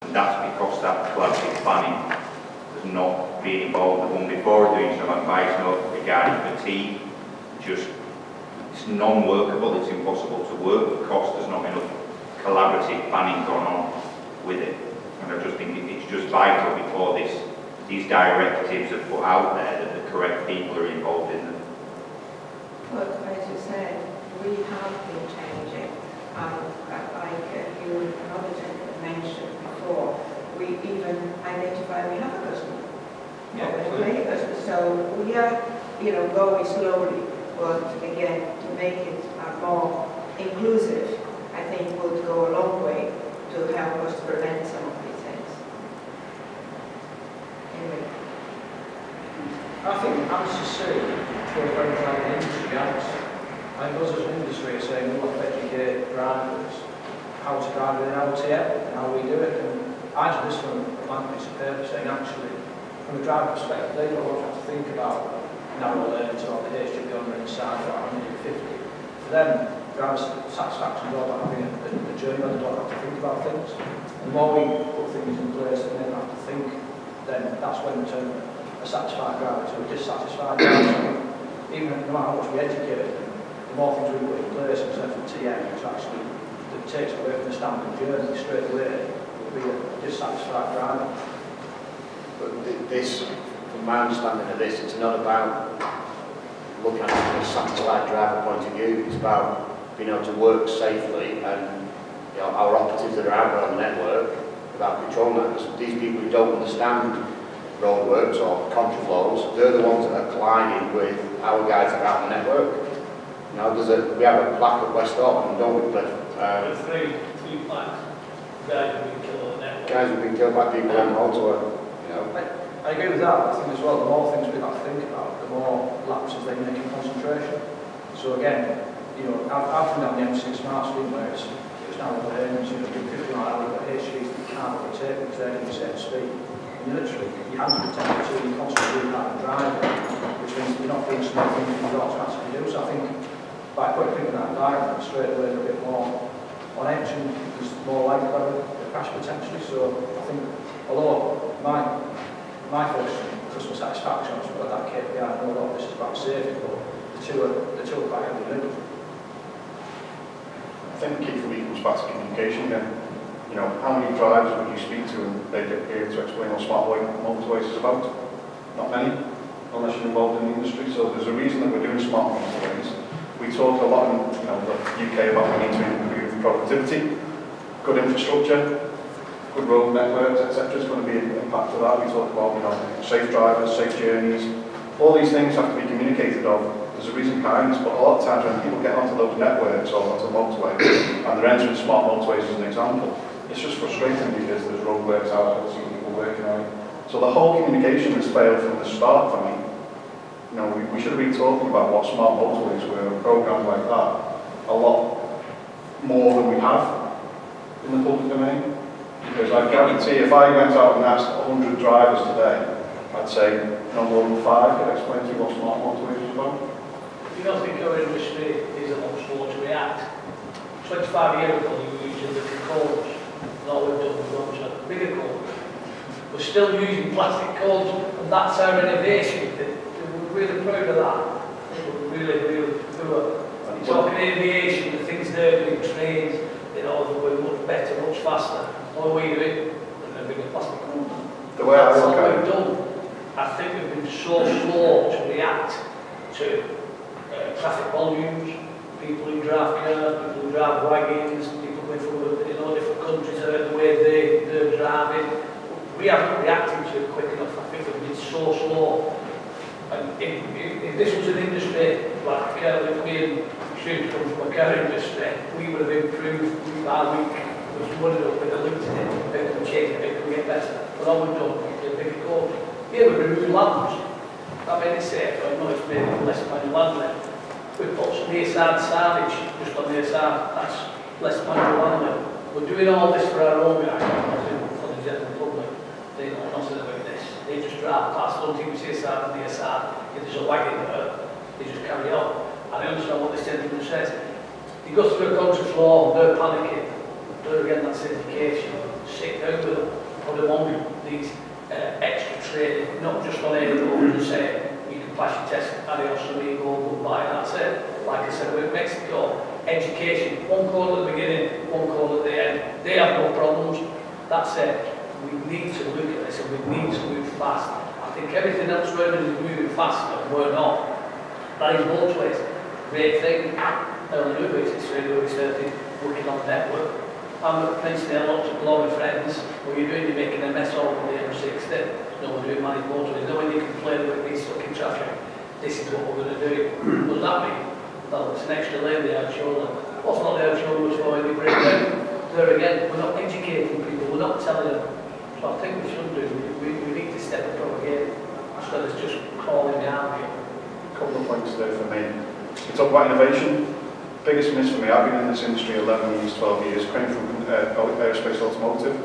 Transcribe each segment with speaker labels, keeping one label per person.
Speaker 1: And that's because that collaborative planning has not been involved. The one before doing some advice note regarding fatigue, it's non-workable, it's impossible to work because there's not enough collaborative planning going on with it. And I just think it's just vital before these directives are put out there that the correct people are involved in them.
Speaker 2: Well, as you said, we have been changing, like you and another gentleman mentioned before, we even identify we have a customer. Many customers. So we are, going slowly, but again, to make it more inclusive, I think would go a long way to help us prevent some of these things. Anyway.
Speaker 3: I think answer C goes very well in the industry answer. I think us as an industry are saying we want to educate drivers how to drive with an LTL and how we do it. And I did this from a blank piece of paper saying actually, from a driver perspective, they don't want to have to think about narrow lanes or the HGV on the inside or 150. For them, driver satisfaction is all about having a journey where they don't have to think about things. And the more we put things in place that they don't have to think, then that's when we turn a satisfied driver to a dissatisfied driver. Even no matter how much we educate them, the more things we put in place in terms of TM, which actually takes away from the standard journey straight away, will be a dissatisfied driver.
Speaker 4: But this, from my understanding of this, it's not about looking at it from a satisfied driver point of view. It's about being able to work safely, and our operatives that are out there on the network, about controlling that. These people who don't understand roadworks or contraflows, they're the ones that are colliding with our guys that are out on the network. We have a plaque at West Auckland, don't we, Cliff?
Speaker 5: Three plaques. Guys have been killed on the network.
Speaker 4: Guys have been killed by people on the motorway.
Speaker 3: I agree with that. I think as well, the more things we have to think about, the more lapses they make in concentration. So again, I've been down the M6 Smart Street where it's now over lanes, doing 50 mile an hour, but HGVs you can't overtake because they're doing the same speed. And you have to protect the two, you constantly doing that and driving, which means you're not doing some things you don't actually do. So I think by putting people in that environment, straight away they're a bit more on edge and there's more likely to have a crash potentially. So I think, although my focus on customer satisfaction, I suppose that KPI, I know a lot of this is about safety, but the two are quite heavily linked.
Speaker 6: I think the key for me comes back to communication again. How many drivers would you speak to and they'd be able to explain what smart motorways is about? Not many, unless you're involved in the industry. So there's a reason that we're doing smart motorways. We talk a lot in the UK about we need to improve productivity, good infrastructure, good road networks, etc. is going to be an impact of that. We talk about safe drivers, safe journeys. All these things have to be communicated of. There's a reason behind this, but a lot of times when people get onto those networks or onto motorways and they're entering smart motorways as an example, it's just frustrating because there's roadworks out there, some people working on it. So the whole communication has failed from the start for me. We should have been talking about what smart motorways were and programs like that a lot more than we have in the public domain. Because I guarantee if I went out and asked 100 drivers today, I'd say no more than 5 could explain to you what smart motorways is about.
Speaker 5: You don't think our industry is a lot slower to react? 25 years ago you were using little codes, and all we've done is launch a bigger code. We're still using plastic codes, and that's our innovation. We're really proud of that. We're really, really poor. You're talking aviation, the things they're doing, trains, we're much better, much faster. What are we doing? We're bigger plastic codes.
Speaker 6: The way
Speaker 5: that's
Speaker 6: I look
Speaker 5: all
Speaker 6: at
Speaker 5: we've done. I think we've been so slow to react to traffic volumes, people who drive cars, people who drive wagons, people going from different countries, the way they're driving. We haven't reacted to it quick enough. I think we've been so slow. And if this was an industry like if me and Stu come from a car industry, we would have improved week by week. We've run it up with a loop to it, maybe we change it, maybe we get better. But all we've done is a big code. Yeah, we remove lamps. That made it safer. I know it's made it less manual handling. We put some near-side signage just on the near side. That's less manual handling. We're doing all this for our own guys, for the general public. They know nothing about this. They just drive past, don't even see a side and near side. If there's a wagon there, they just carry on. And I understand what this gentleman says. He goes through a contraflow, they're panicking. There again, that's indication. Sit down with them. pass your test, adios amigo, goodbye, and that's it. Like I said, with Mexico, education, one call at the beginning, one call at the end. They have no problems. That's it. We need to look at this and we need to move fast. I think everything else around us is moving fast and we're not. That is motorways. Great thing. On the new basis, really, we started working on the network. I'm at Princeton, a lot of friends. What you're doing, you're making a mess all on the M60. No, we're doing managed motorways. No one you can play with these stuck in traffic. This is what we're going to do. Does that mean? Well, it's an extra lane they have shown them. What's not there shown us for when we break down? There again, we're not educating people, we're not telling them. So I think we should do, we need to step up again, instead of just crawling down here.
Speaker 6: A couple of points there for me. You talk about innovation. Biggest miss for me, I've been in this industry 11 years, 12 years, coming from aerospace automotive.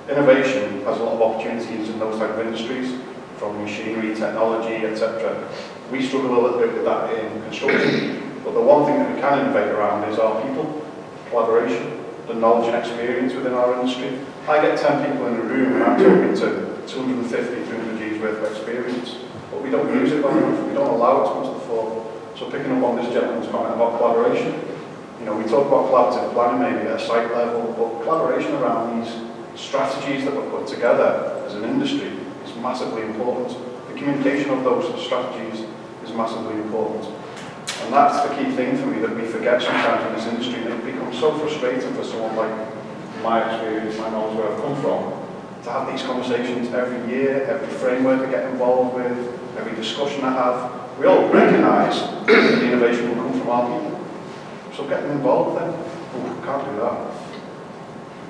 Speaker 6: Innovation has a lot of opportunities in those type of industries, from machinery, technology, etc. We struggle a little bit with that in construction, but the one thing that we can innovate around is our people, collaboration, the knowledge and experience within our industry. I get 10 people in a room and I'm talking to 250, 300 G's worth of experience, but we don't use it very much, we don't allow it to come to the fore. So picking up on this gentleman's comment about collaboration, you know, we talk about collaborative planning maybe at a site level, but collaboration around these strategies that we're put together as an industry is massively important. The communication of those strategies is massively important. And that's the key thing for me that we forget sometimes in this industry, and it becomes so frustrating for someone like my experience, my knowledge where I've come from, to have these conversations every year, every framework I get involved with, every discussion I have. We all recognise that the innovation will come from our people. So get them involved then. Oh, can't do that.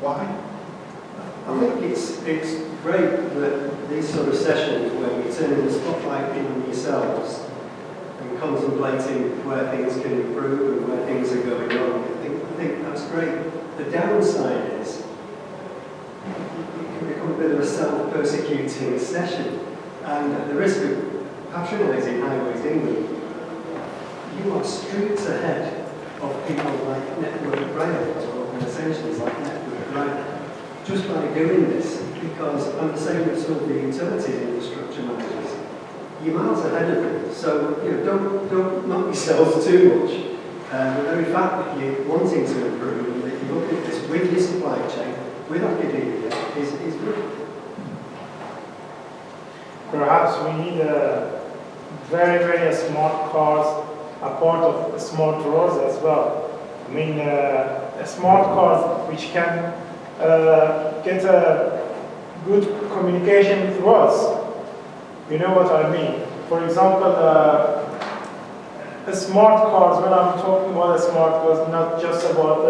Speaker 6: Why?
Speaker 7: I think it's great that these sort of sessions where we turn the spotlight in yourselves and contemplating where things can improve and where things are going on. I think that's great. The downside is it can become a bit of a self-persecuting session, and at the risk of patronising Highways England, you are streets ahead of people like Network Rail or organisations like Network Rail just by doing this, because I'm the same with some of the utility infrastructure managers. You're miles ahead of them, so don't knock yourselves too much. The very fact that you're wanting to improve and that you're looking at this with your supply chain, with academia, is good.
Speaker 8: Perhaps we need very smart cars, a part of smart roads as well. I mean, smart cars which can get a good communication with roads. You know what I mean? For example, smart cars, when I'm talking about smart cars, not just about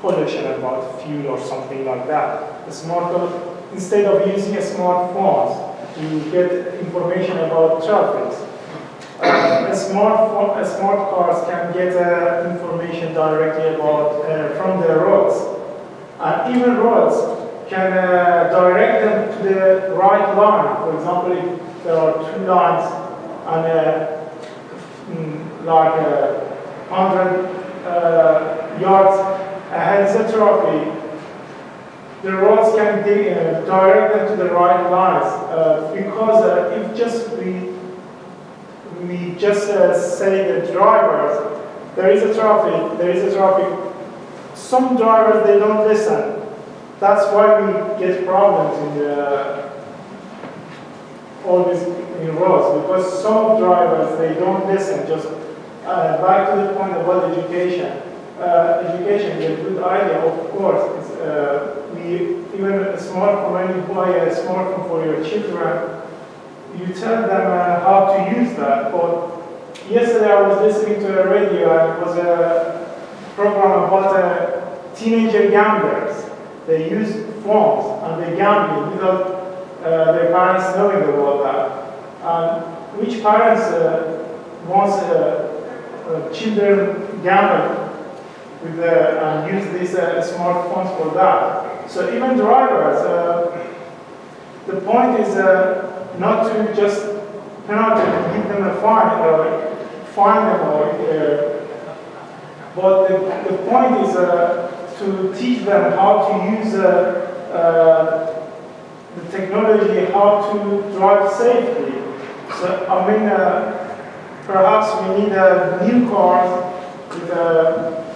Speaker 8: pollution, about fuel or something like that. A smart car, instead of using smartphones, you get information about traffic. Smart cars can get information directly about from the roads. And even roads can direct them to the right line. For example, if there are two lines and like 100 yards ahead of the traffic, the roads can direct them to the right lines, because if just we just say the drivers, there is a traffic. Some drivers, they don't listen. That's why we get problems in all these roads, because some drivers, they don't listen. Just back to the point about education. Education is a good idea, of course. Even a smartphone, when you buy a smartphone for your children, you tell them how to use that. But yesterday I was listening to a radio, and it was a program about teenager gamblers. They use phones and they gamble without their parents knowing about that. And which parents wants children gamble with and use these smartphones for that? So even drivers, the point is not to just penalty and give them a fine or fine them, but the point is to teach them how to use the technology, how to drive safely. So, I mean, perhaps we need a new car with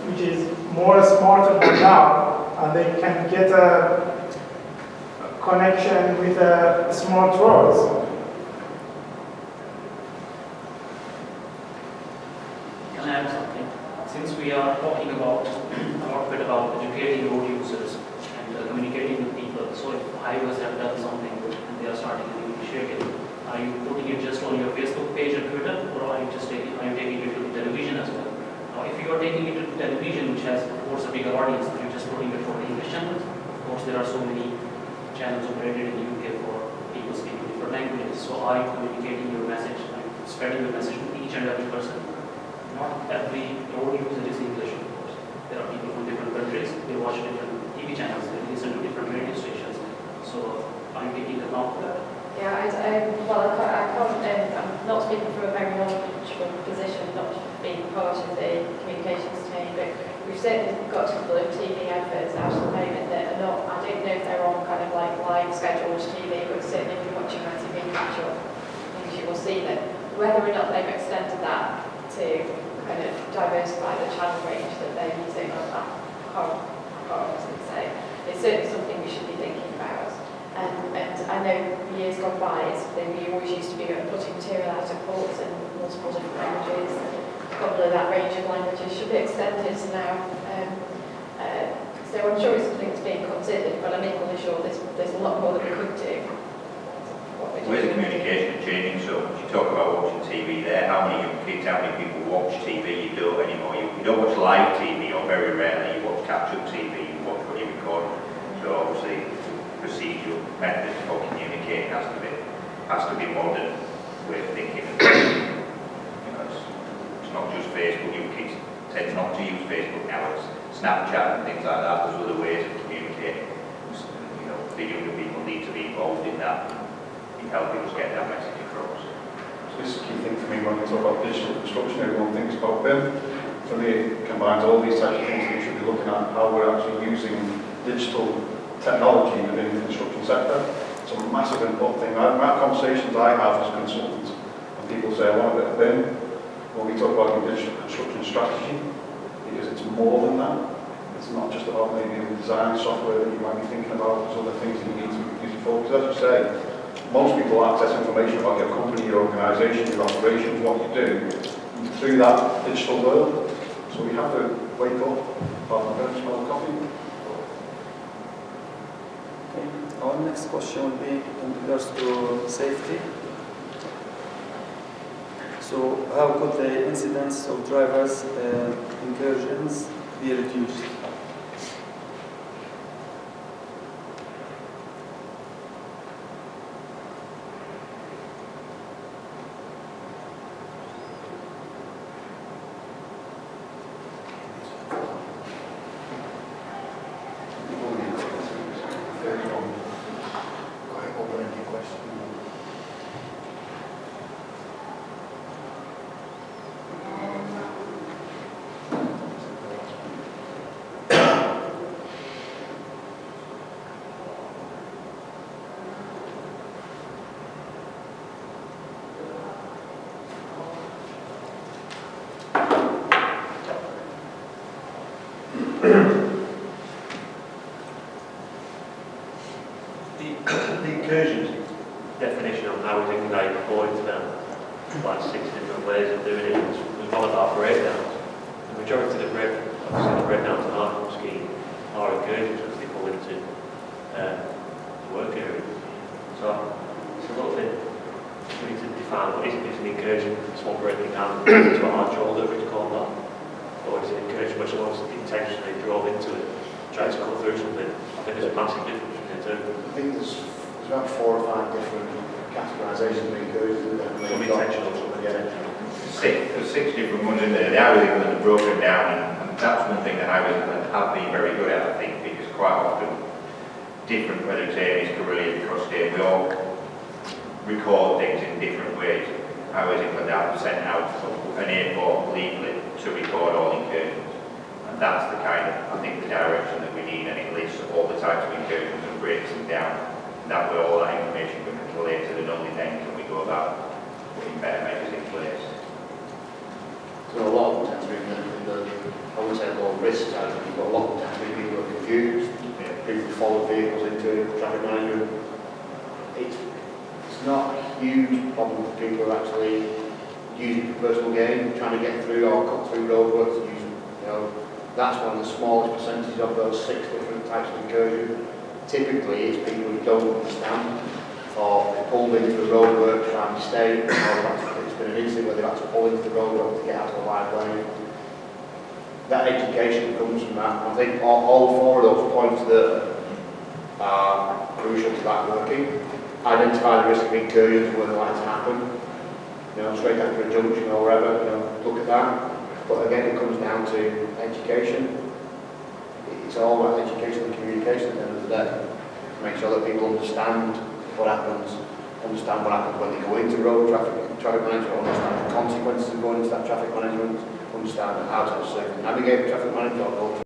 Speaker 8: which is more smarter than now, and they can get a connection with smart roads.
Speaker 9: Can I add something? Since we are talking about a lot bit about educating road users and communicating with people, so if highways have done something good and they are starting a new initiative, are you putting it just on your Facebook page and Twitter, or are you taking it to the television as well? Now, if you are taking it to the television, which has of course a bigger audience, are you just putting it for the English channels? Of course, there are so many channels operated in the UK for people speaking different languages. So are you communicating your message, are you spreading your message to each and every person? Not every road user is English, of course. There are people from different countries, they watch different TV channels, they listen to different radio stations. So are you taking account of that?
Speaker 10: Yeah, well, I can't, I'm not speaking from a very knowledgeable position, not being part of the communications team, but we've certainly got a couple of TV adverts out at the moment that are not, I don't know if they're on kind of like live scheduled TV, but certainly if you're watching my TV catch-up, you will see that whether or not they've extended that to kind of diversify the channel range that they're using, I can't honestly say. It's certainly something we should be thinking about. And I know years gone by, we always used to be putting material out at ports in multiple different languages. A couple of that range of languages should be extended now. So I'm sure it's something that's being considered, but I'm equally sure there's a lot more that we could do.
Speaker 1: The way the communication is changing so much. You talk about watching TV there, how many young kids, how many people watch TV, you don't anymore. You don't watch live TV, or very rarely. You watch catch-up TV, you watch what you record. So obviously, procedural methods for communicating has to be modern way of thinking. You know, it's not just Facebook. You kids tend not to use Facebook now. It's Snapchat and things like that. There's other ways of communicating. You know, the younger people need to be involved in that, in helping us get that message across.
Speaker 6: So this is a key thing for me when we talk about digital construction. Everyone thinks about BIM. For me, it combines all these types of things that we should be looking at, how we're actually using digital technology within the construction sector. It's a massive important thing. My conversations I have as consultants, and people say, I want a bit of BIM, when we talk about your digital construction strategy, because it's more than that. It's not just about maybe the design software that you might be thinking about, there's other things that you need to use it for. Because as you say, most people access information about your company, your organisation, your operations, what you do, through that digital world. So we have to wake up, apart from smell of coffee.
Speaker 11: Okay. Our next question will be in regards to safety. So how could the incidence of drivers incursions be reduced?
Speaker 12: The incursions definition on how we think about according to them, like 6 different ways of doing it. There's one about breakdowns. The majority of the breakdowns on our scheme are incursions as they fall into the work area. So it's a little bit, we need to define what is an incursion. Someone breaking down to a hard shoulder, we call that. Or is it an incursion where someone's intentionally drove into it, trying to cut through something? I think there's a massive difference between the two.
Speaker 4: I think there's about 4 or 5 different categorisations of incursions.
Speaker 12: Some intentional, some unintentional.
Speaker 1: There's 6 different ones in there. The Highways England are broken down, and that's one thing that Highways England have been very good at, I think, because quite often, different, whether it's Aries, Carillion, Crustate, we all record things in different ways. Highways England have sent out an A4 leaflet to record all incursions. And that's the kind of, I think, the direction that we need, and it lists all the types of incursions and breaks them down. And that way all that information can be collated, and only then can we go about putting better measures in place.
Speaker 4: So a lot of them tend to be I wouldn't say low risk side, but a lot of them tend to be people who are confused, people who follow vehicles into traffic management. It's not a huge problem for people who are actually using for personal gain, trying to get through or cut through roadworks, that's one of the smallest percentages of those 6 different types of incursion. Typically, it's people who don't understand or pulled into the roadwork by mistake, or it's been an incident where they've had to pull into the roadwork to get out of the wide lane. That education comes from that. I think all 4 of those points there are crucial to that working. Identify the risk of incursions when the lights happen. Straight after a junction or wherever, look at that. But again, it comes down to education. It's all about education and communication at the end of the day. Make sure that people understand what happens when they go into road traffic management, understand the consequences of going into that traffic management, understand how to navigate traffic management or go through